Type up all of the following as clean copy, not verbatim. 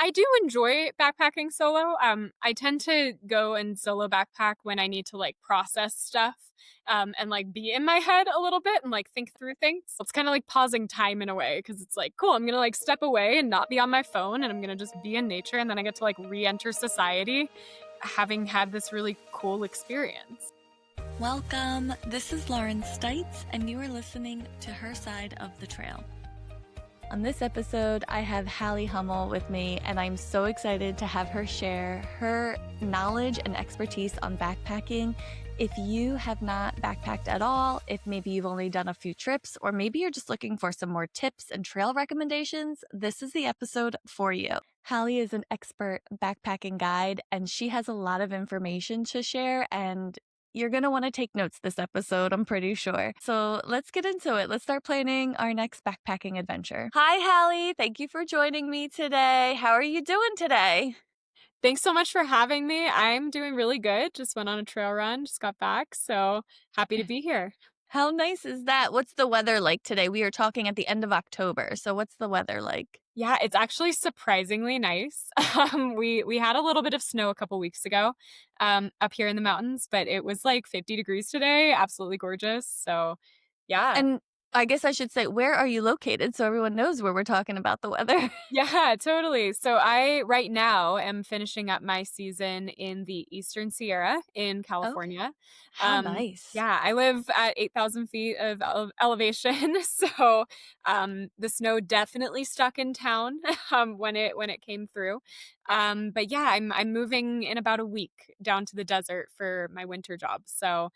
I do enjoy backpacking solo. I tend to go and solo backpack when I need to like process stuff, and like be in my head a little bit and like think through things. It's kind of like pausing time in a way because it's like, cool, I'm gonna like step away and not be on my phone and I'm gonna just be in nature and then I get to like re-enter society having had this really cool experience. Welcome. This is Lauren Stites, and you are listening to Her Side of the Trail. On this episode, I have Halle Homel with me, and I'm so excited to have her share her knowledge and expertise on backpacking. If you have not backpacked at all, if maybe you've only done a few trips, or maybe you're just looking for some more tips and trail recommendations, this is the episode for you. Halle is an expert backpacking guide, and she has a lot of information to share, and you're going to want to take notes this episode, I'm pretty sure. So let's get into it. Let's start planning our next backpacking adventure. Hi, Halle. Thank you for joining me today. How are you doing today? Thanks so much for having me. I'm doing really good. Just went on a trail run, just got back. So happy to be here. How nice is that? What's the weather like today? We are talking at the end of October. So what's the weather like? Yeah, it's actually surprisingly nice. We had a little bit of snow a couple weeks ago, up here in the mountains, but it was like 50 degrees today. Absolutely gorgeous. So, yeah. And I guess I should say, where are you located so everyone knows where we're talking about the weather? Yeah, totally. So I right now am finishing up my season in the Eastern Sierra in Okay. California. How nice. Yeah, I live at 8,000 feet of elevation, so the snow definitely stuck in town when it came through. But yeah, I'm moving in about a week down to the desert for my winter job, so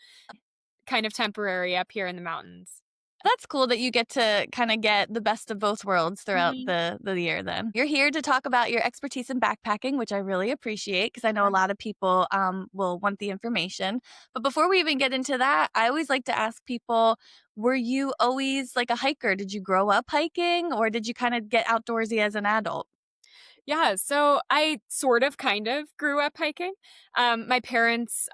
kind of temporary up here in the mountains. That's cool that you get to kind of get the best of both worlds throughout Mhm. the year then. You're here to talk about your expertise in backpacking, which I really appreciate because I know a lot of people will want the information. But before we even get into that, I always like to ask people, were you always like a hiker? Did you grow up hiking or did you kind of get outdoorsy as an adult? Yeah, so I sort of kind of grew up hiking. My parents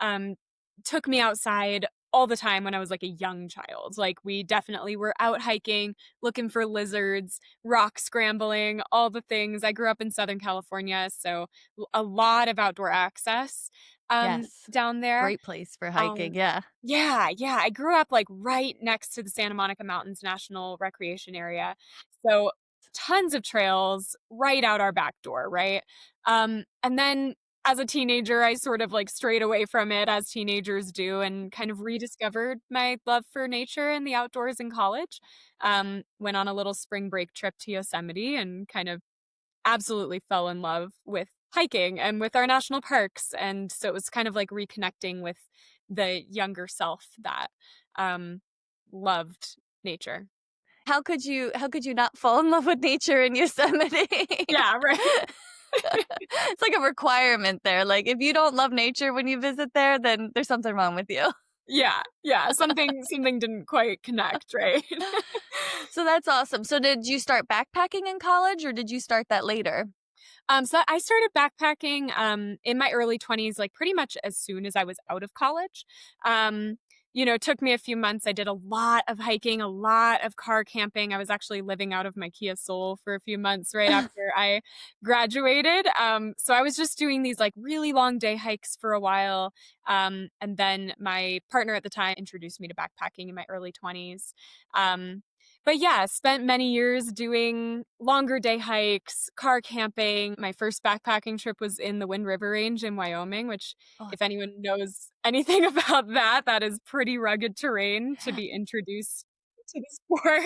took me outside all the time when I was like a young child. Like we definitely were out hiking, looking for lizards, rock scrambling, all the things. I grew up in Southern California, so a lot of outdoor access Yes. down there. Great place for hiking. Um, Yeah. yeah, yeah. I grew up like right next to the Santa Monica Mountains National Recreation Area. So tons of trails right out our back door, right? And then as a teenager, I sort of like strayed away from it as teenagers do and kind of rediscovered my love for nature and the outdoors in college. Went on a little spring break trip to Yosemite and kind of absolutely fell in love with hiking and with our national parks. And so it was kind of like reconnecting with the younger self that um, loved nature. How could you not fall in love with nature in Yosemite? Yeah, right. It's like a requirement there. Like if you don't love nature when you visit there, then there's something wrong with you. Yeah, yeah. Something didn't quite connect, right? So that's awesome. So did you start backpacking in college or did you start that later? So I started backpacking in my early 20s, like pretty much as soon as I was out of college. It took me a few months. I did a lot of hiking, a lot of car camping. I was actually living out of my Kia Soul for a few months right after I graduated. So I was just doing these like really long day hikes for a while. And then my partner at the time introduced me to backpacking in my early 20s. But yeah, spent many years doing longer day hikes, car camping. My first backpacking trip was in the Wind River Range in Wyoming, which Oh, if anyone knows anything about that, that is pretty rugged terrain to be introduced to the sport.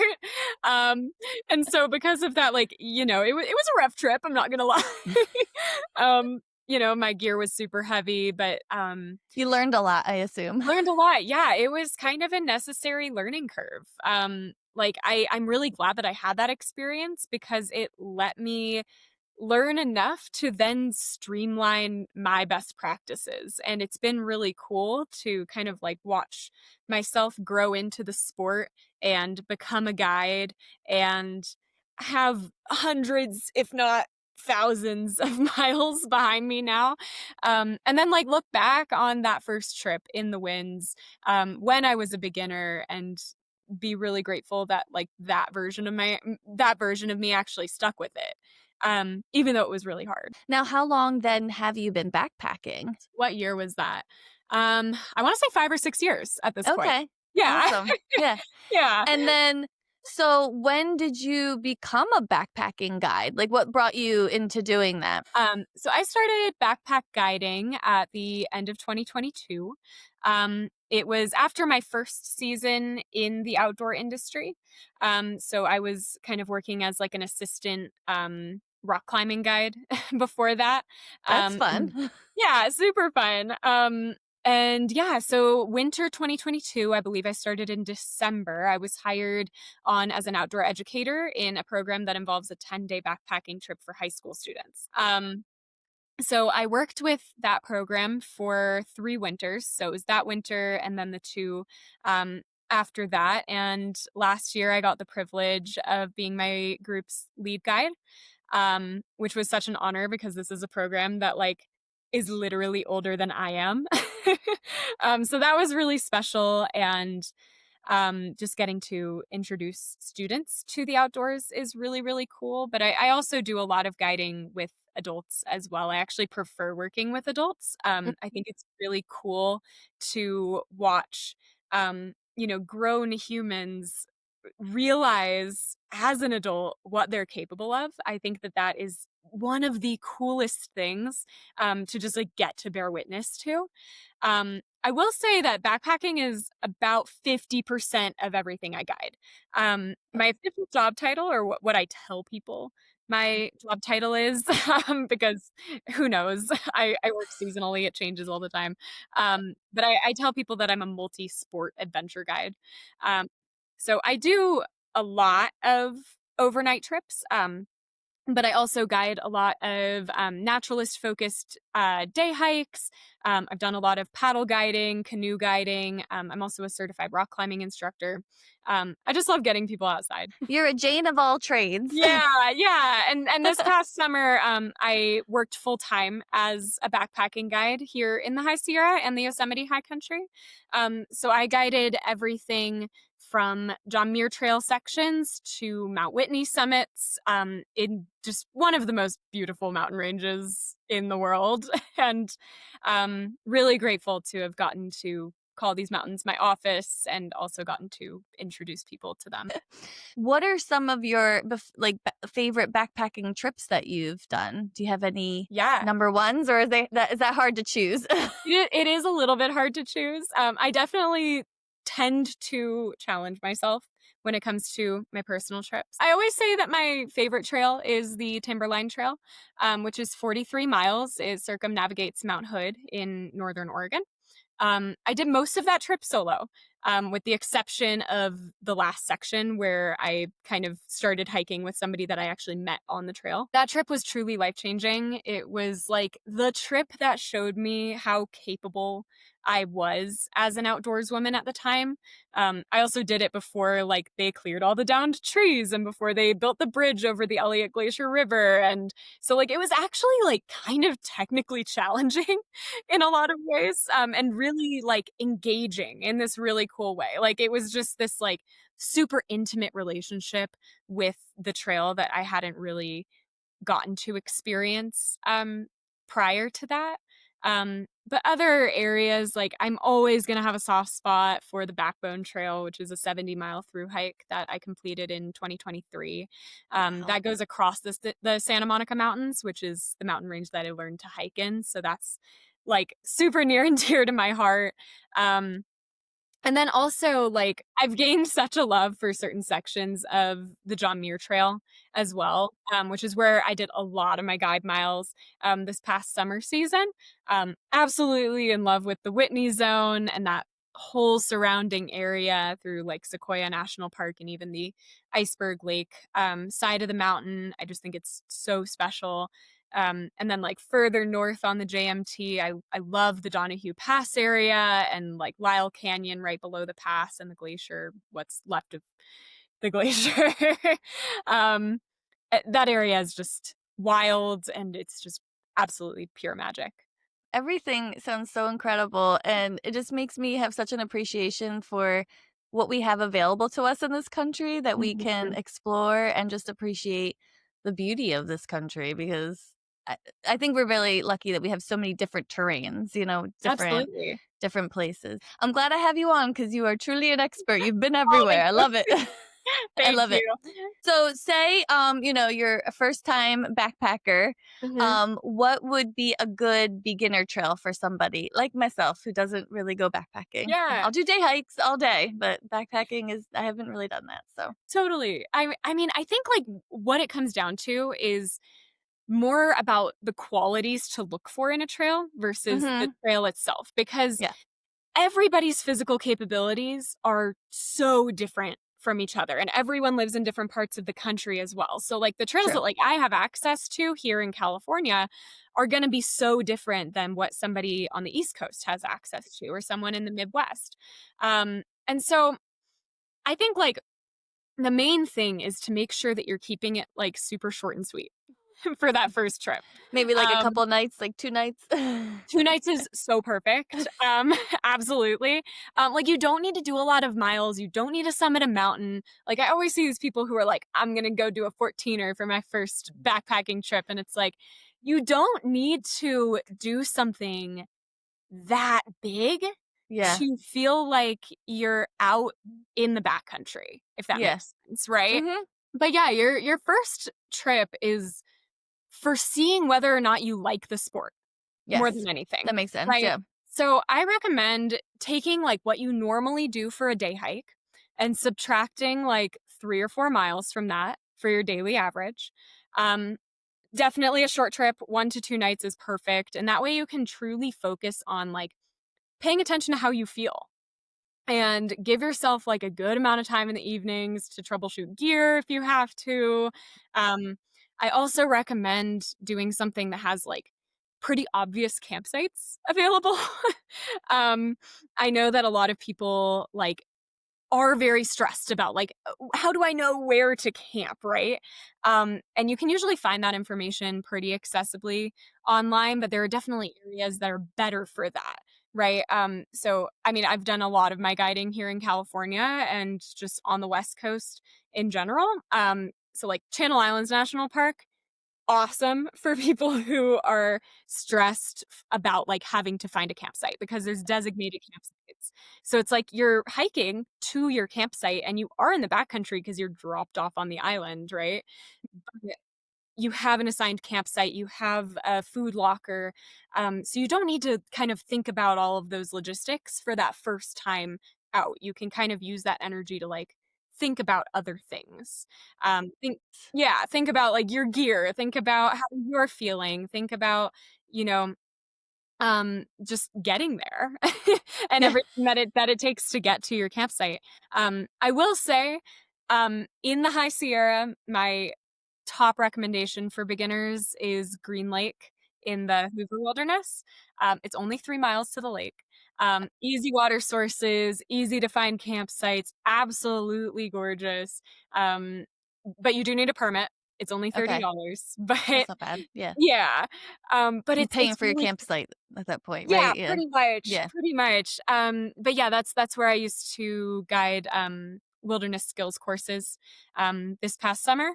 And so because of that, like, it was a rough trip, I'm not gonna lie. My gear was super heavy, but you learned a lot, I assume. learned a lot. Yeah, it was kind of a necessary learning curve. Like I'm really glad that I had that experience because it let me learn enough to then streamline my best practices. And it's been really cool to kind of like watch myself grow into the sport and become a guide and have hundreds, if not thousands of miles behind me now. And then like look back on that first trip in the winds when I was a beginner and be really grateful that like that version of me actually stuck with it. even though it was really hard. Now, how long then have you been backpacking? What year was that? I wanna say 5 or 6 years at this point. Okay. Yeah. Awesome. Yeah. Yeah. And then, so when did you become a backpacking guide? Like, what brought you into doing that? So I started backpack guiding at the end of 2022. It was after my first season in the outdoor industry. So I was kind of working as like an assistant rock climbing guide before that. That's And fun. yeah, super fun. And yeah, so winter 2022, I believe I started in December. I was hired on as an outdoor educator in a program that involves a 10-day backpacking trip for high school students. So I worked with that program for 3 winters. So it was that winter and then the 2 after that. And last year I got the privilege of being my group's lead guide, which was such an honor because this is a program that like is literally older than I am. So that was really special, and just getting to introduce students to the outdoors is really, really cool. But I also do a lot of guiding with adults as well. I actually prefer working with adults. I think it's really cool to watch, grown humans realize as an adult what they're capable of. I think that that is one of the coolest things to just like get to bear witness to. I will say that backpacking is about 50% of everything I guide. My official job title, or what I tell people my job title is, because who knows? I work seasonally, it changes all the time. But I tell people that I'm a multi sport adventure guide. Um, so I do a lot of overnight trips. But I also guide a lot of naturalist focused day hikes. I've done a lot of paddle guiding, canoe guiding. I'm also a certified rock climbing instructor. I just love getting people outside. You're a Jane of all trades. Yeah, yeah. And this past summer, I worked full time as a backpacking guide here in the High Sierra and the Yosemite High Country. So I guided everything from John Muir Trail sections to Mount Whitney summits, in just one of the most beautiful mountain ranges in the world. And really grateful to have gotten to call these mountains my office and also gotten to introduce people to them. What are some of your favorite backpacking trips that you've done? Do you have any Yeah. number ones, or is that hard to choose? It is a little bit hard to choose. I definitely tend to challenge myself when it comes to my personal trips. I always say that my favorite trail is the Timberline Trail, which is 43 miles. It circumnavigates Mount Hood in northern Oregon. I did most of that trip solo, with the exception of the last section where I kind of started hiking with somebody that I actually met on the trail. That trip was truly life changing. It was like the trip that showed me how capable I was as an outdoors woman at the time. I also did it before like they cleared all the downed trees and before they built the bridge over the Elliott Glacier River. And so like it was actually like kind of technically challenging in a lot of ways, and really like engaging in this really cool way. Like it was just this like super intimate relationship with the trail that I hadn't really gotten to experience prior to that. But other areas, like I'm always going to have a soft spot for the Backbone Trail, which is a 70-mile through hike that I completed in 2023. Wow. That goes across the Santa Monica Mountains, which is the mountain range that I learned to hike in. So that's like super near and dear to my heart. And then also, like, I've gained such a love for certain sections of the John Muir Trail as well, which is where I did a lot of my guide miles this past summer season. Absolutely in love with the Whitney Zone and that whole surrounding area through like Sequoia National Park and even the Iceberg Lake side of the mountain. I just think it's so special. And then like further north on the JMT, I love the Donahue Pass area and like Lyle Canyon right below the pass and the glacier, what's left of the glacier. That area is just wild and it's just absolutely pure magic. Everything sounds so incredible, and it just makes me have such an appreciation for what we have available to us in this country that we can Mhm. explore and just appreciate the beauty of this country because I, I think we're really lucky that we have so many different terrains, Absolutely. different places. I'm glad I have you on because you are truly an expert. You've been Oh, everywhere. thank I you. love it. I Thank love it. you. So say, you're a first time backpacker. Mhm. What would be a good beginner trail for somebody like myself who doesn't really go backpacking? Yeah, I'll do day hikes all day, but backpacking is I haven't really done that. So. totally. I mean, I think, like, what it comes down to is more about the qualities to look for in a trail versus the Mhm. trail itself, because Yeah, everybody's physical capabilities are so different from each other, and everyone lives in different parts of the country as well. So, like, the trails true. that, like, I have access to here in California are gonna be so different than what somebody on the East Coast has access to, or someone in the Midwest. And so I think, like, the main thing is to make sure that you're keeping it, like, super short and sweet for that first trip. Maybe like a Um couple nights, like 2 nights. 2 nights is so perfect. Absolutely. Like, you don't need to do a lot of miles, you don't need to summit a mountain. Like, I always see these people who are like, "I'm gonna go do a 14er for my first backpacking trip," and it's like, you don't need to do something that big Yeah. to feel like you're out in the backcountry, if that Yeah. makes sense, right? Mhm. But yeah, your first trip is for seeing whether or not you like the sport. More than Yes. anything, That makes sense, right? yeah. So, I recommend taking, like, what you normally do for a day hike and subtracting, like, 3 or 4 miles from that for your daily average. Um, Definitely a short trip, 1 to 2 nights is perfect, and that way you can truly focus on, like, paying attention to how you feel, and give yourself, like, a good amount of time in the evenings to troubleshoot gear if you have to. Um, I also recommend doing something that has, like, pretty obvious campsites available. Um, I know that a lot of people, like, are very stressed about, like, how do I know where to camp, right? And you can usually find that information pretty accessibly online, but there are definitely areas that are better for that, right? So, I mean, I've done a lot of my guiding here in California and just on the West Coast in general. So, like, Channel Islands National Park, awesome for people who are stressed about, like, having to find a campsite because there's designated campsites. So it's like you're hiking to your campsite and you are in the backcountry because you're dropped off on the island, right? But you have an assigned campsite, you have a food locker, so you don't need to kind of think about all of those logistics for that first time out. You can kind of use that energy to, like, think about other things. Think Yeah, think about, like, your gear, think about how you're feeling, think about, you know, just getting there and Yeah. everything that it takes to get to your campsite. I will say, in the High Sierra, my top recommendation for beginners is Green Lake in the Hoover Wilderness. It's only 3 miles to the lake. Easy water sources, easy to find campsites, absolutely gorgeous. Um, but you do need a permit. It's only Okay. $30, but That's not bad. Yeah. yeah, but You're it's paying for your really campsite at that point, yeah, right? Yeah. pretty much, Yeah. pretty much. But yeah, that's where I used to guide, wilderness skills courses, this past summer,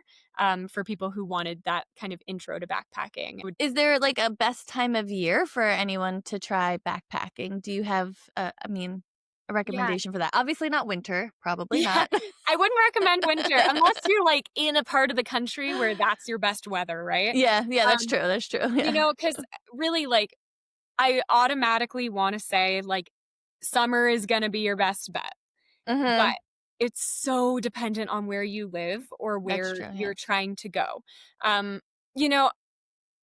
for people who wanted that kind of intro to backpacking. It would Is there, like, a best time of year for anyone to try backpacking? Do you have, a Yeah, recommendation for that? Obviously not winter, probably yeah, not. I wouldn't recommend winter unless you're, like, in a part of the country where that's your best weather, right? Yeah, yeah, that's Um, true, that's true, yeah. Because really, like, I automatically wanna say, like, summer is gonna be your best bet. But Mhm. it's so dependent on where you live or That's where true, yeah. you're trying to go. Um, you know,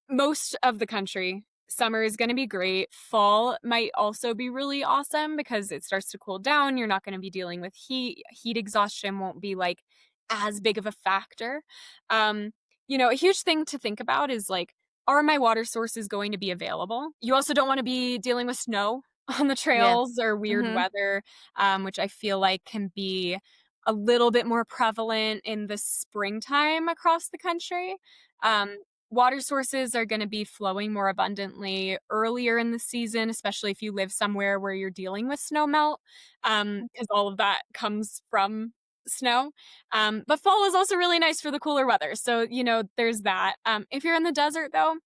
most of the country, summer is gonna be great. Fall might also be really awesome because it starts to cool down. You're not gonna be dealing with heat. Heat exhaustion won't be, like, as big of a factor. Um, a huge thing to think about is, like, are my water sources going to be available? You also don't wanna be dealing with snow on the Yeah. trails or weird Mhm. weather, which I feel like can be a little bit more prevalent in the springtime across the country. Um, Water sources are gonna be flowing more abundantly earlier in the season, especially if you live somewhere where you're dealing with snow melt, because all of that comes from snow. But fall is also really nice for the cooler weather. So, there's that. If you're in the desert though,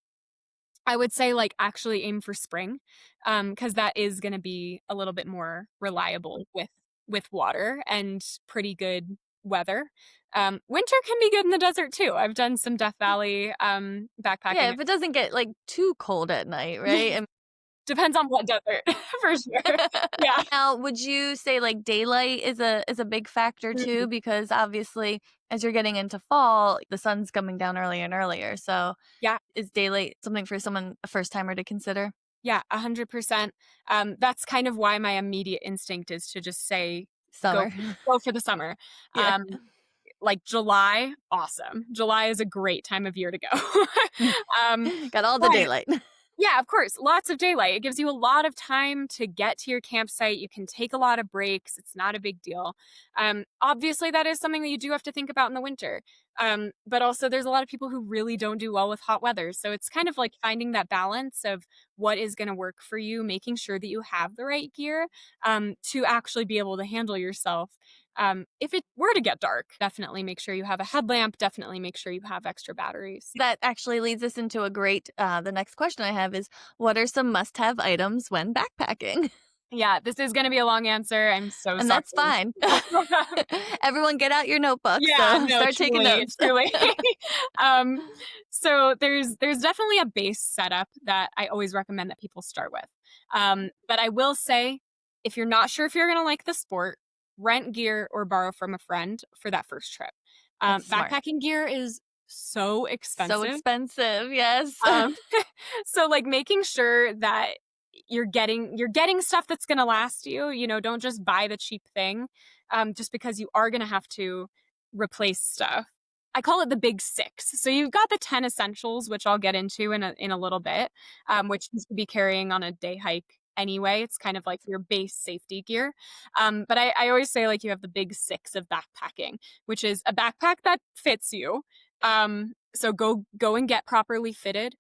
I would say like actually aim for spring, because that is going to be a little bit more reliable with water and pretty good weather. Winter can be good in the desert too. I've done some Death Valley Yeah, backpacking. if it doesn't get, like, too cold at night, right? Depends on what desert, for sure. Yeah. Now, would you say, like, daylight is a big factor Mm, too? Because obviously, as you're getting into fall, the sun's coming down earlier and earlier, so yeah, is daylight something for someone a first timer to consider? yeah, 100%. That's kind of why my immediate instinct is to just say, go Summer. go for the summer. Yeah. Um, like July, awesome. July is a great time of year to go. Um, Got all the but daylight. yeah, of course, lots of daylight. It gives you a lot of time to get to your campsite. You can take a lot of breaks. It's not a big deal. Obviously, that is something that you do have to think about in the winter. But also, there's a lot of people who really don't do well with hot weather. So it's kind of like finding that balance of what is going to work for you, making sure that you have the right gear to actually be able to handle yourself. If it were to get dark, definitely make sure you have a headlamp. Definitely make sure you have extra batteries. That actually leads us into a great the next question I have is, what are some must-have items when backpacking? Yeah, this is gonna be a long answer. I'm so And that's sorry. fine. Everyone get out your notebook, Yeah, so no, start taking truly, notes. truly. Um, so there's definitely a base setup that I always recommend that people start with. But I will say, if you're not sure if you're gonna like the sport, rent gear or borrow from a friend for that first trip. That's smart. Backpacking gear is so So expensive. expensive, yes. Um, so like making sure that you're getting stuff that's going to last you, don't just buy the cheap thing just because you are going to have to replace stuff. I call it the big 6. So you've got the 10 essentials, which I'll get into in a little bit, which you should be carrying on a day hike anyway. It's kind of like your base safety gear. But I always say like you have the big 6 of backpacking, which is a backpack that fits you. So go and get properly fitted.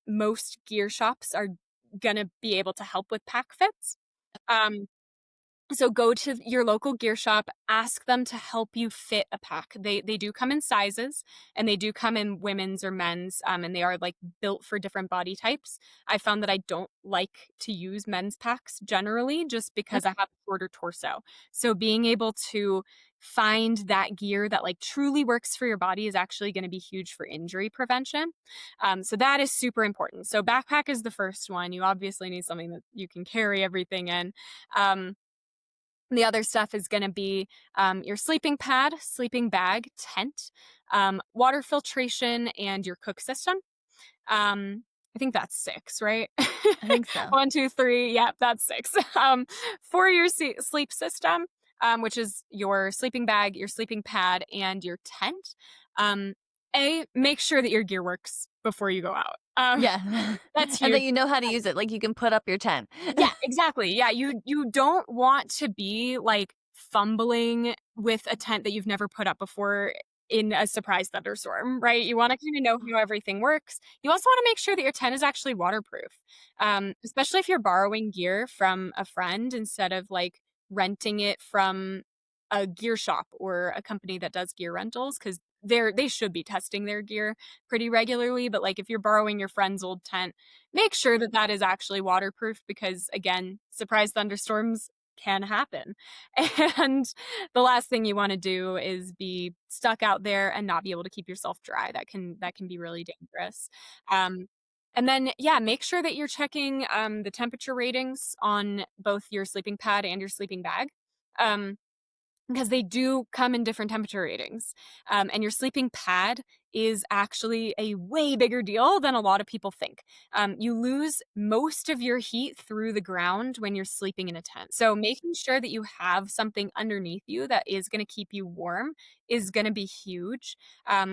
Most gear shops are gonna be able to help with pack fits. Um, so go to your local gear shop, ask them to help you fit a pack. They do come in sizes, and they do come in women's or men's, and they are like built for different body types. I found that I don't like to use men's packs generally just because I have a shorter torso. So being able to find that gear that like truly works for your body is actually going to be huge for injury prevention. So that is super important. So backpack is the first one. You obviously need something that you can carry everything in. Um, the other stuff is going to be your sleeping pad, sleeping bag, tent, water filtration, and your cook system. I think that's 6, right? I think so. 1, 2, 3. Yep, that's 6. For your sleep system, which is your sleeping bag, your sleeping pad, and your tent. Um, make sure that your gear works before you go out. Yeah. That's And that huge. you know how to use it, like, you can put up your tent. Yeah, exactly. Yeah, you don't want to be, like, fumbling with a tent that you've never put up before in a surprise thunderstorm, right? You wanna kinda know how everything works. You also wanna make sure that your tent is actually waterproof, especially if you're borrowing gear from a friend instead of, like, renting it from a gear shop or a company that does gear rentals, 'cause they should be testing their gear pretty regularly, but, like, if you're borrowing your friend's old tent, make sure that that is actually waterproof because, again, surprise thunderstorms can happen. And the last thing you wanna do is be stuck out there and not be able to keep yourself dry. That can be really dangerous. Um, and then, yeah, make sure that you're checking, the temperature ratings on both your sleeping pad and your sleeping bag. Um because they do come in different temperature ratings. And your sleeping pad is actually a way bigger deal than a lot of people think. You lose most of your heat through the ground when you're sleeping in a tent. So making sure that you have something underneath you that is going to keep you warm is going to be huge,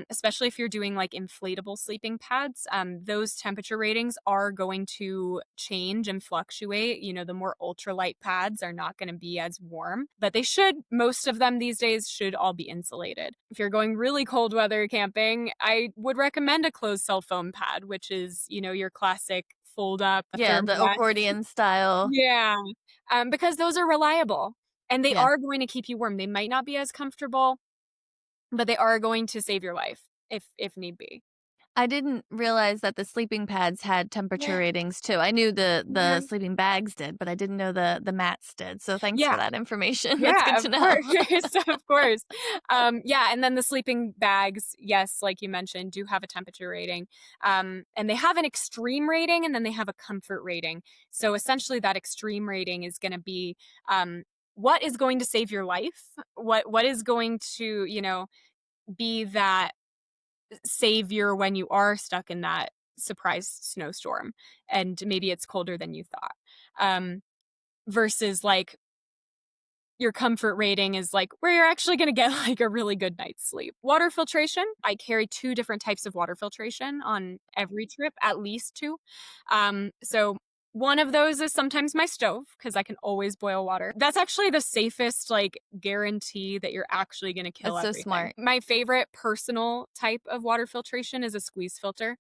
especially if you're doing like inflatable sleeping pads. Those temperature ratings are going to change and fluctuate. The more ultralight pads are not going to be as warm, but they should, most of them these days should all be insulated. If you're going really cold weather camping, I would recommend a closed cell foam pad, which is, your classic fold up Yeah, the thermal. accordion style. Yeah, because those are reliable. And they Yeah. are going to keep you warm. They might not be as comfortable, but they are going to save your life if need be. I didn't realize that the sleeping pads had temperature Yeah. ratings too. I knew the Mhm. sleeping bags did, but I didn't know the mats did. So thanks for Yeah. that information. That's Yeah, good of to know. course, of course. Yeah, and then the sleeping bags, yes, like you mentioned, do have a temperature rating. And they have an extreme rating and then they have a comfort rating. So essentially that extreme rating is gonna be um, what is going to save your life? What is going to, be that savior when you are stuck in that surprise snowstorm and maybe it's colder than you thought. Um, versus like your comfort rating is like where you're actually going to get like a really good night's sleep. Water filtration, I carry two different types of water filtration on every trip, at least two. So one of those is sometimes my stove because I can always boil water. That's actually the safest like guarantee that you're actually going to kill That's so everything. smart. My favorite personal type of water filtration is a squeeze filter.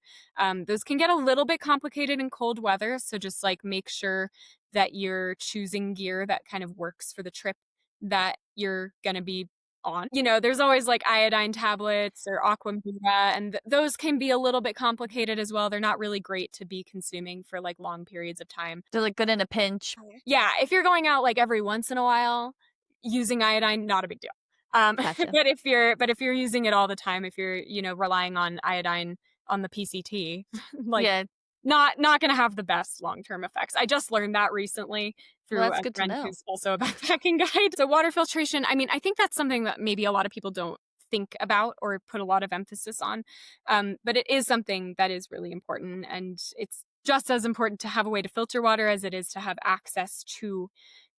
Those can get a little bit complicated in cold weather, so just like make sure that you're choosing gear that kind of works for the trip that you're going to be on. There's always like iodine tablets or aqua and those can be a little bit complicated as well. They're not really great to be consuming for like long periods of time. They're like good in a pinch. Yeah, if you're going out like every once in a while, using iodine not a big deal. Gotcha. but if you're using it all the time, if you're relying on iodine on the PCT, like Yeah. not gonna have the best long-term effects. I just learned that recently Well, through that's a good to friend know. who's also a backpacking guide. So water filtration, I mean, I think that's something that maybe a lot of people don't think about or put a lot of emphasis on. But it is something that is really important, and it's just as important to have a way to filter water as it is to have access to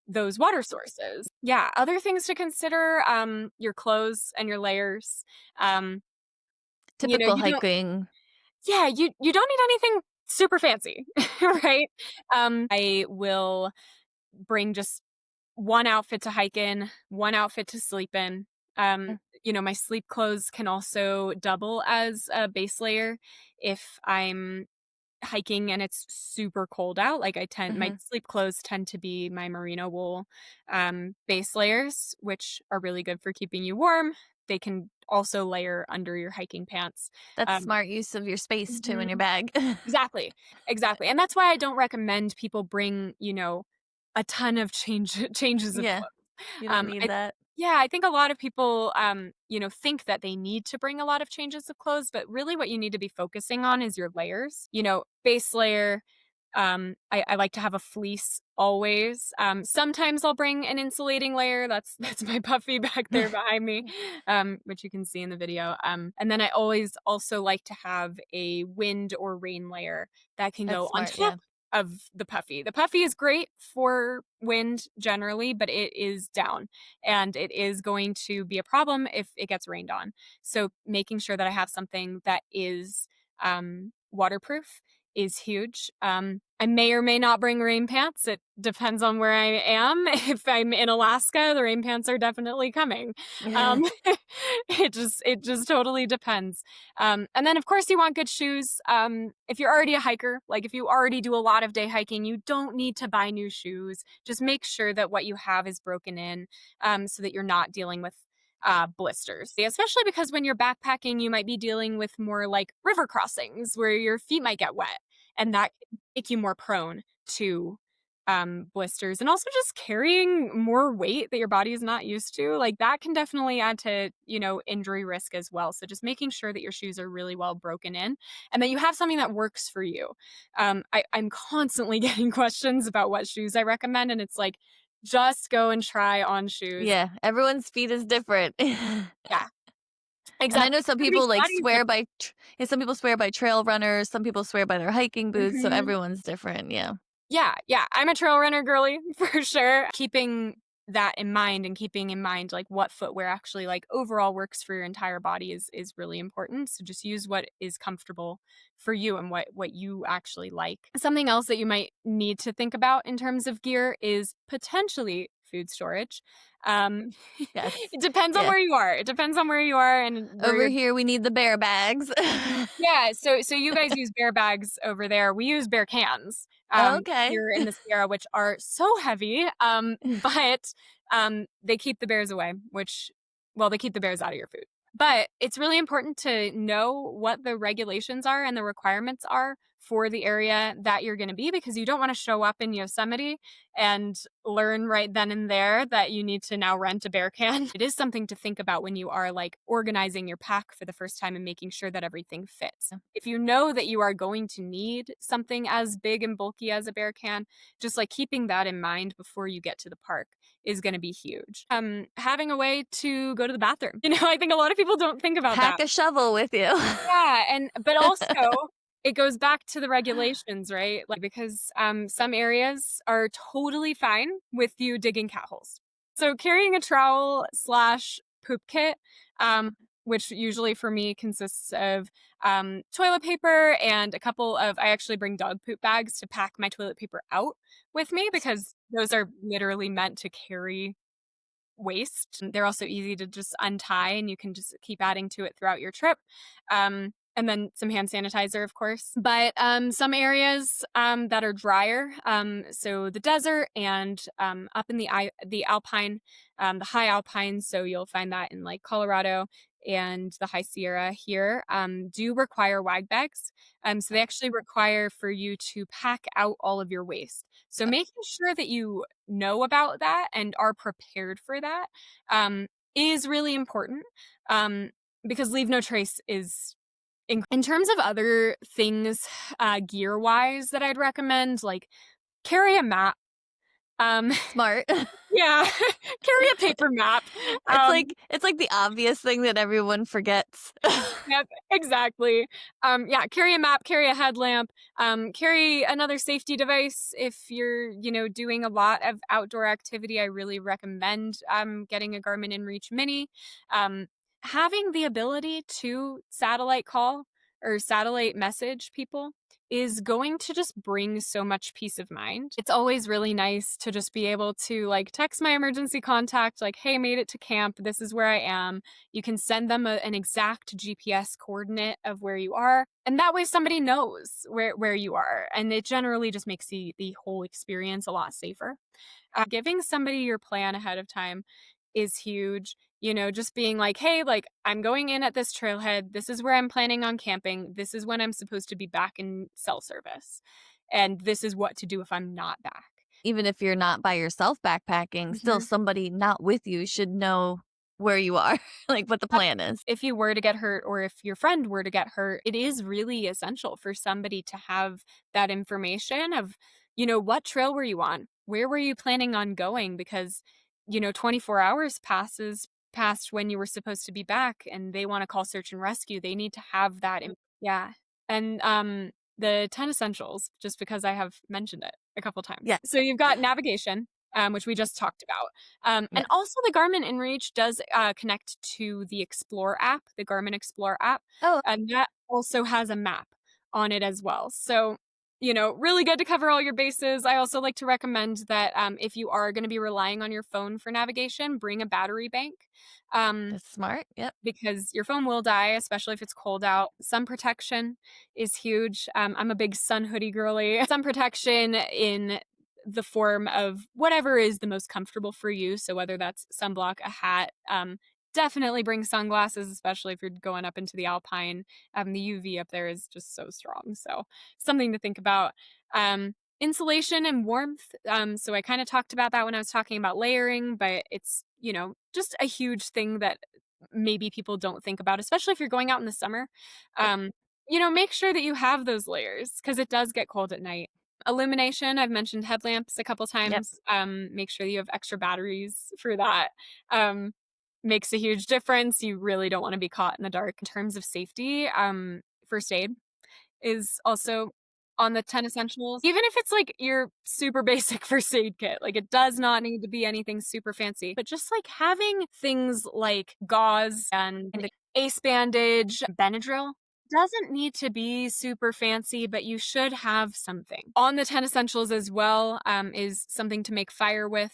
those water sources. Yeah, other things to consider, your clothes and your layers. Um, Typical you don't hiking. yeah, you don't need anything super fancy, right? I will bring just one outfit to hike in, one outfit to sleep in. Mm. My sleep clothes can also double as a base layer if I'm hiking and it's super cold out. Like my Mhm. sleep clothes tend to be my merino wool base layers, which are really good for keeping you warm. They can also layer under your hiking pants. That's Um, smart use of your space too in mhm. your bag. Exactly, exactly, and that's why I don't recommend people bring, a ton of changes of Yeah. clothes. You don't I need that. Yeah, I think a lot of people, think that they need to bring a lot of changes of clothes, but really what you need to be focusing on is your layers. Base layer. I like to have a fleece always. Sometimes I'll bring an insulating layer. That's my puffy back there behind me, which you can see in the video. And then I always also like to have a wind or rain layer that can That's go on smart, top yeah. of the puffy. The puffy is great for wind generally, but it is down and it is going to be a problem if it gets rained on. So making sure that I have something that is waterproof is huge. I may or may not bring rain pants. It depends on where I am. If I'm in Alaska, the rain pants are definitely coming. Um, it just totally depends. And then of course you want good shoes. If you're already a hiker, like if you already do a lot of day hiking, you don't need to buy new shoes. Just make sure that what you have is broken in, so that you're not dealing with blisters. Especially because when you're backpacking, you might be dealing with more like river crossings where your feet might get wet, and that can make you more prone to blisters. And also just carrying more weight that your body is not used to, like that can definitely add to injury risk as well. So just making sure that your shoes are really well broken in and that you have something that works for you. I'm constantly getting questions about what shoes I recommend, and it's like just go and try on shoes. Yeah, everyone's feet is different. Yeah, And I exactly. know some Everybody's people, like, body is swear different. by yeah, some people swear by trail runners, some people swear by their hiking boots, so Mhm. everyone's different, yeah. Yeah, yeah, I'm a trail runner girly for sure. Keeping that in mind and keeping in mind like what footwear actually like overall works for your entire body is really important. So just use what is comfortable for you and what you actually like. Something else that you might need to think about in terms of gear is potentially food storage. Um, Yes. it depends on Yeah. where you are. It depends on where you are and where Over you're. here, we need the bear bags. Yeah, so you guys use bear bags over there. We use bear cans, Okay. here in the Sierra, which are so heavy, but, they keep the bears away, which well, they keep the bears out of your food. But it's really important to know what the regulations are and the requirements are for the area that you're gonna be because you don't wanna show up in Yosemite and learn right then and there that you need to now rent a bear can. It is something to think about when you are like organizing your pack for the first time and making sure that everything fits. If you know that you are going to need something as big and bulky as a bear can, just like keeping that in mind before you get to the park is going to be huge. Having a way to go to the bathroom. I think a lot of people don't think about Pack that. a shovel with you. Yeah, but also it goes back to the regulations, right? Like because some areas are totally fine with you digging cat holes. So carrying a trowel slash poop kit, which usually for me consists of toilet paper and a couple of I actually bring dog poop bags to pack my toilet paper out with me because those are literally meant to carry waste. They're also easy to just untie and you can just keep adding to it throughout your trip. And then some hand sanitizer, of course. But some areas that are drier, so the desert and up in the alpine, the high alpine, so you'll find that in like Colorado and the High Sierra here, do require wag bags. So they actually require for you to pack out all of your waste. So making sure that you know about that and are prepared for that is really important because leave no trace is in terms of other things gear wise that I'd recommend, like carry a map. Um, Smart. yeah, carry a paper map. It's like the obvious thing that everyone forgets. Yep, exactly. Yeah, carry a map, carry a headlamp, carry another safety device if you're, doing a lot of outdoor activity. I really recommend getting a Garmin InReach Mini. Having the ability to satellite call or satellite message people is going to just bring so much peace of mind. It's always really nice to just be able to like text my emergency contact, like, hey, made it to camp. This is where I am. You can send them an exact GPS coordinate of where you are. And that way somebody knows where you are. And it generally just makes the whole experience a lot safer. Giving somebody your plan ahead of time is huge. Just being like, hey, like I'm going in at this trailhead. This is where I'm planning on camping. This is when I'm supposed to be back in cell service. And this is what to do if I'm not back. Even if you're not by yourself backpacking, still Mhm. somebody not with you should know where you are, like what the plan is. If you were to get hurt or if your friend were to get hurt, it is really essential for somebody to have that information of, what trail were you on? Where were you planning on going? Because, 24 hours passes past when you were supposed to be back and they want to call search and rescue. They need to have that. Yeah. And the 10 essentials, just because I have mentioned it a couple times. Yeah. So you've got navigation, which we just talked about. And Yes. also the Garmin InReach does connect to the Explore app, the Garmin Explore app, Oh, and that also has a map on it as well. So, really good to cover all your bases. I also like to recommend that if you are going to be relying on your phone for navigation, bring a battery bank. that's smart. Yep. Because your phone will die, especially if it's cold out. Sun protection is huge. I'm a big sun hoodie girly. Sun protection in the form of whatever is the most comfortable for you. So whether that's sunblock, a hat, definitely bring sunglasses, especially if you're going up into the alpine. The UV up there is just so strong. So something to think about. Insulation and warmth. So I kind of talked about that when I was talking about layering, but it's, just a huge thing that maybe people don't think about, especially if you're going out in the summer. Make sure that you have those layers because it does get cold at night. Illumination, I've mentioned headlamps a couple Yep. times. Make sure you have extra batteries for that. Makes a huge difference. You really don't want to be caught in the dark. In terms of safety, first aid is also on the 10 essentials. Even if it's like your super basic first aid kit, like it does not need to be anything super fancy, but just like having things like gauze and an ace bandage, Benadryl. Doesn't need to be super fancy, but you should have something. On the 10 essentials as well is something to make fire with.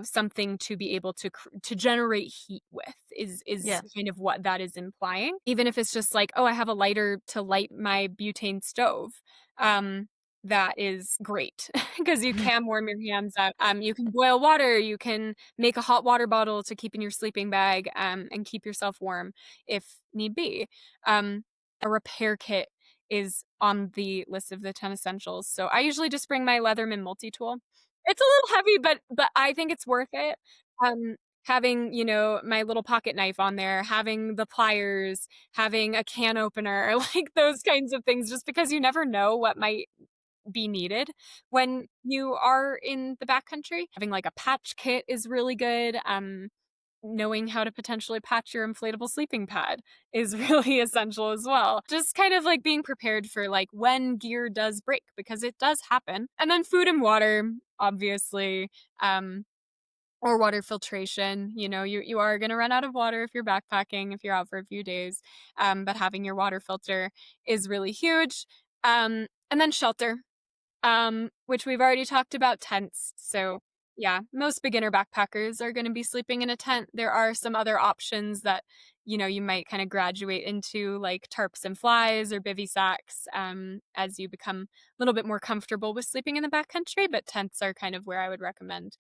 something to be able to generate heat with is Yeah. kind of what that is implying. Even if it's just like, oh, I have a lighter to light my butane stove. Um, that is great because you can warm your hands up. You can boil water. You can make a hot water bottle to keep in your sleeping bag and keep yourself warm if need be. Um, a repair kit is on the list of the 10 essentials. So I usually just bring my Leatherman multi-tool. It's a little heavy, but I think it's worth it. Um, having, my little pocket knife on there, having the pliers, having a can opener, like those kinds of things, just because you never know what might be needed when you are in the backcountry. Having like a patch kit is really good. Knowing how to potentially patch your inflatable sleeping pad is really essential as well. Just kind of like being prepared for like when gear does break because it does happen. And then food and water, obviously. Or water filtration. You are going to run out of water if you're backpacking, if you're out for a few days. But having your water filter is really huge. And then shelter, which we've already talked about tents. So, yeah, most beginner backpackers are going to be sleeping in a tent. There are some other options that, you might kind of graduate into, like tarps and flies or bivy sacks, as you become a little bit more comfortable with sleeping in the backcountry. But tents are kind of where I would recommend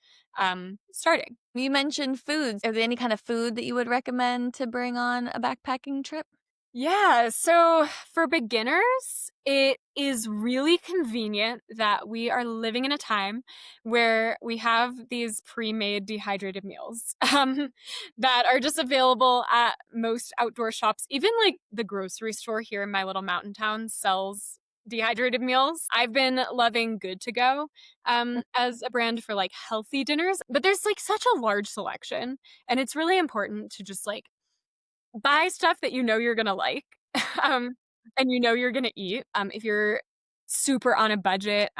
starting. You mentioned foods. Are there any kind of food that you would recommend to bring on a backpacking trip? Yeah, so for beginners, it is really convenient that we are living in a time where we have these pre-made dehydrated meals that are just available at most outdoor shops. Even like the grocery store here in my little mountain town sells dehydrated meals. I've been loving Good to Go as a brand for like healthy dinners, but there's like such a large selection, and it's really important to just like buy stuff that you know you're gonna like, um, and you know you're gonna eat. If you're super on a budget,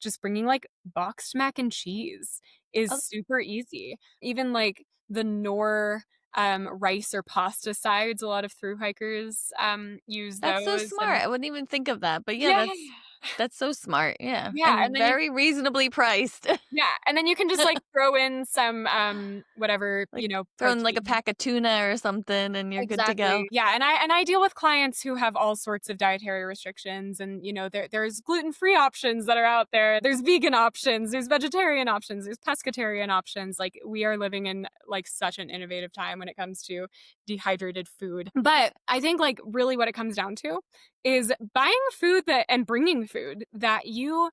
just bringing, like, boxed mac and cheese is Oh, super easy. Even, like, the Knorr, rice or pasta sides, a lot of through hikers, use that's so those, smart. and I wouldn't even think of that. But yeah, yeah, that's so smart. Yeah. yeah, And and then you very reasonably priced. yeah, and then you can just, like, throw in some, whatever, Like throw in like a protein. pack of tuna or something and you're good to go. Exactly. Yeah, and I deal with clients who have all sorts of dietary restrictions, and there's gluten-free options that are out there. There's vegan options, there's vegetarian options, there's pescatarian options. Like we are living in like such an innovative time when it comes to dehydrated food. But I think like really what it comes down to is buying food that and bringing food that you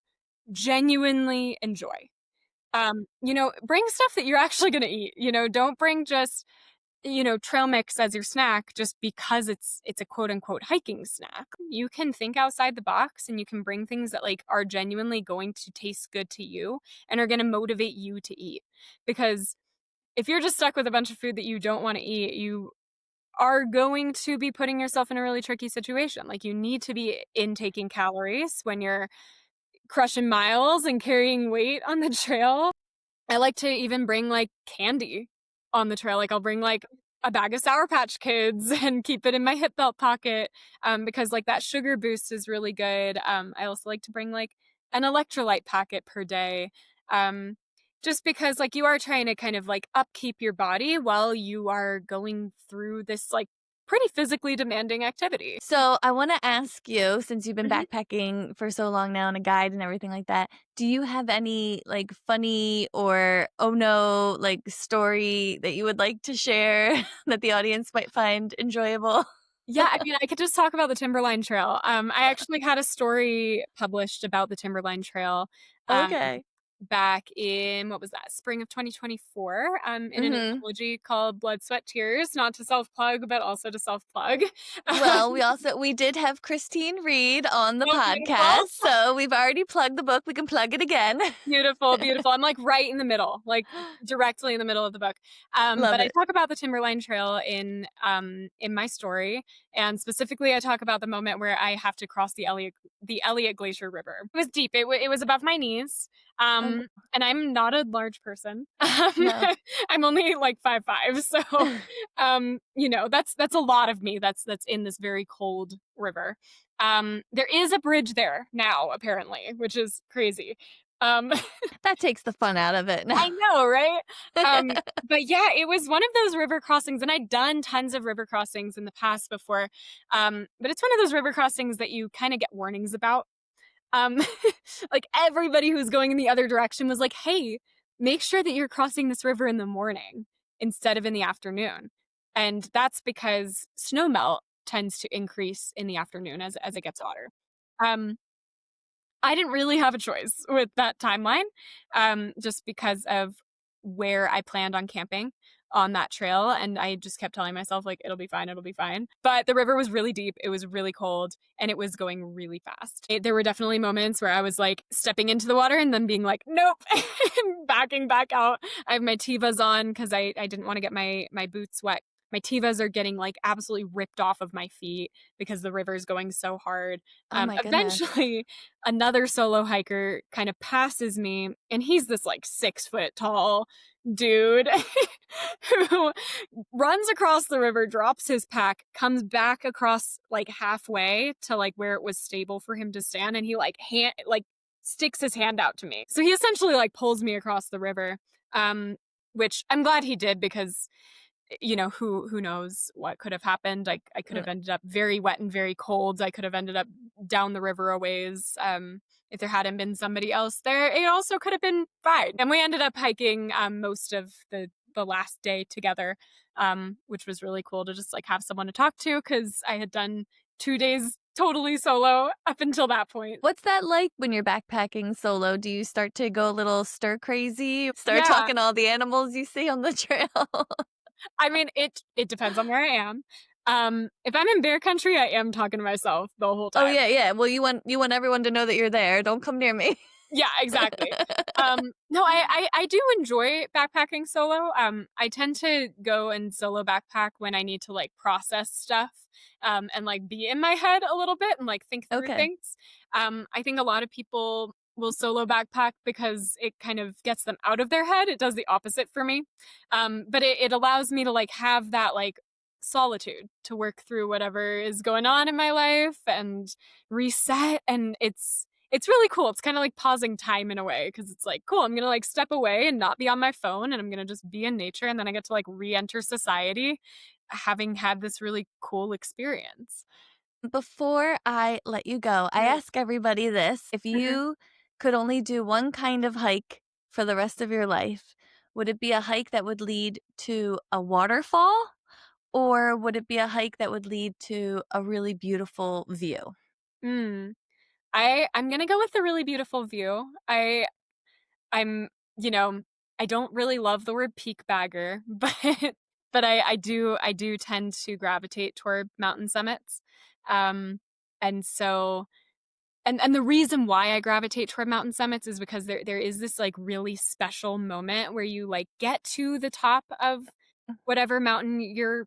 genuinely enjoy. Bring stuff that you're actually going to eat. Don't bring just trail mix as your snack just because it's a quote unquote hiking snack. You can think outside the box and you can bring things that like are genuinely going to taste good to you and are going to motivate you to eat. Because if you're just stuck with a bunch of food that you don't want to eat, you are going to be putting yourself in a really tricky situation. Like you need to be intaking calories when you're crushing miles and carrying weight on the trail. I like to even bring, like, candy on the trail, like, I'll bring, like, a bag of Sour Patch Kids and keep it in my hip belt pocket, because, like, that sugar boost is really good. I also like to bring, like, an electrolyte packet per day, um, just because, like, you are trying to kind of, like, upkeep your body while you are going through this, like, pretty physically demanding activity. So I want to ask you, since you've been Mhm. backpacking for so long now and a guide and everything like that, do you have any like funny or oh no like story that you would like to share that the audience might find enjoyable? Yeah, I mean, I could just talk about the Timberline Trail. I actually had a story published about the Timberline Trail, um, Okay. back in what was that? Spring of 2024, in an Mhm. anthology called Blood, Sweat, Tears, not to self-plug, but also to self-plug. Um, Well, we did have Christine Reed on the oh, beautiful. podcast, so we've already plugged the book. We can plug it again. Beautiful, beautiful. I'm, like, right in the middle, like, directly in the middle of the book. Love But I it. talk about the Timberline Trail in my story, and specifically, I talk about the moment where I have to cross the Elliott Glacier River. It was deep. It was above my knees, Oh, and I'm not a large person. no. I'm only, like, 5'5", so, that's a lot of me that's in this very cold river. There is a bridge there now, apparently, which is crazy. Um, That takes the fun out of it now. I know, right? But yeah, it was one of those river crossings, and I'd done tons of river crossings in the past before. But it's one of those river crossings that you kind of get warnings about. Um, like everybody who's going in the other direction was like, "Hey, make sure that you're crossing this river in the morning instead of in the afternoon." And that's because snow melt tends to increase in the afternoon as it gets hotter. Um, I didn't really have a choice with that timeline, just because of where I planned on camping on that trail, and I just kept telling myself, like, "It'll be fine, it'll be fine." But the river was really deep, it was really cold, and it was going really fast. There were definitely moments where I was, like, stepping into the water and then being like, "Nope," and backing back out. I have my Tevas on 'cause I didn't wanna get my boots wet. My Tevas are getting, like, absolutely ripped off of my feet because the river's going so hard. Oh my goodness. Eventually, another solo hiker kind of passes me, and he's this like 6 foot tall dude who runs across the river, drops his pack, comes back across like halfway to like where it was stable for him to stand, and he like sticks his hand out to me. So he essentially like pulls me across the river. Which I'm glad he did because who knows what could have happened. I could have ended up very wet and very cold. I could have ended up down the river a ways. If there hadn't been somebody else there, it also could have been fine. And we ended up hiking most of the last day together, which was really cool to just like have someone to talk to because I had done 2 days totally solo up until that point. What's that like when you're backpacking solo? Do you start to go a little stir crazy? Start Yeah. talking to all the animals you see on the trail? I mean, it depends on where I am. If I'm in bear country, I am talking to myself the whole Oh, time. yeah, yeah. Well, you want everyone to know that you're there. Don't come near me. Yeah, exactly. No, I do enjoy backpacking solo. I tend to go and solo backpack when I need to like process stuff, and like be in my head a little bit and like think through Okay. things. I think a lot of people will solo backpack because it kind of gets them out of their head. It does the opposite for me. But it allows me to like have that like solitude to work through whatever is going on in my life and reset. And it's really cool. It's kind of like pausing time in a way because it's like, cool, I'm going to like step away and not be on my phone and I'm going to just be in nature. And then I get to like re enter society having had this really cool experience. Before I let you go, I Mhm. ask everybody this. If Mhm. you could only do one kind of hike for the rest of your life, would it be a hike that would lead to a waterfall? Or would it be a hike that would lead to a really beautiful view? Mm. I'm gonna go with the really beautiful view. I'm you know I don't really love the word peak bagger, but I do tend to gravitate toward mountain summits, and so and the reason why I gravitate toward mountain summits is because there is this like really special moment where you like get to the top of whatever mountain you're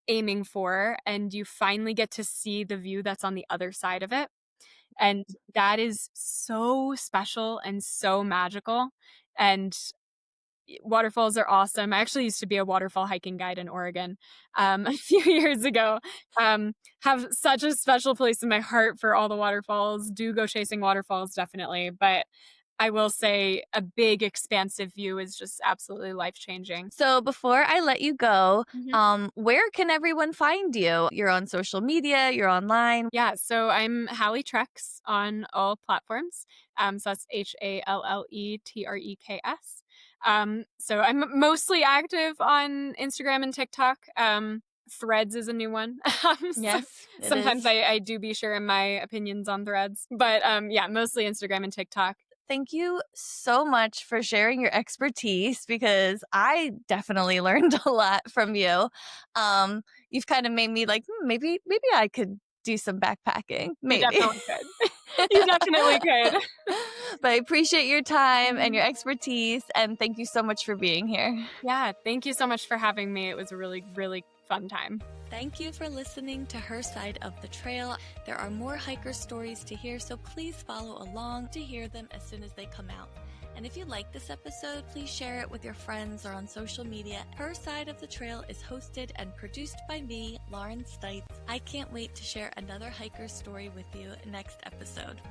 aiming for and you finally get to see the view that's on the other side of it. And that is so special and so magical. And waterfalls are awesome. I actually used to be a waterfall hiking guide in Oregon, a few years ago. Have such a special place in my heart for all the waterfalls. Do go chasing waterfalls, definitely. But I will say a big, expansive view is just absolutely life changing. So before I let you go, where can everyone find you? You're on social media, you're online. Yeah, so I'm Halle Trex on all platforms. So that's HalleTreks. So I'm mostly active on Instagram and TikTok. Threads is a new one. So Yes, it sometimes is. I do be sharing my opinions on threads. But yeah, mostly Instagram and TikTok. Thank you so much for sharing your expertise because I definitely learned a lot from you. You've kind of made me like, maybe I could do some backpacking. You Maybe. definitely could. You definitely could. But I appreciate your time and Mhm. your expertise, and thank you so much for being here. Yeah, thank you so much for having me. It was a really, really fun time. Thank you for listening to Her Side of the Trail. There are more hiker stories to hear, so please follow along to hear them as soon as they come out. And if you like this episode, please share it with your friends or on social media. Her Side of the Trail is hosted and produced by me, Lauren Stites. I can't wait to share another hiker story with you next episode.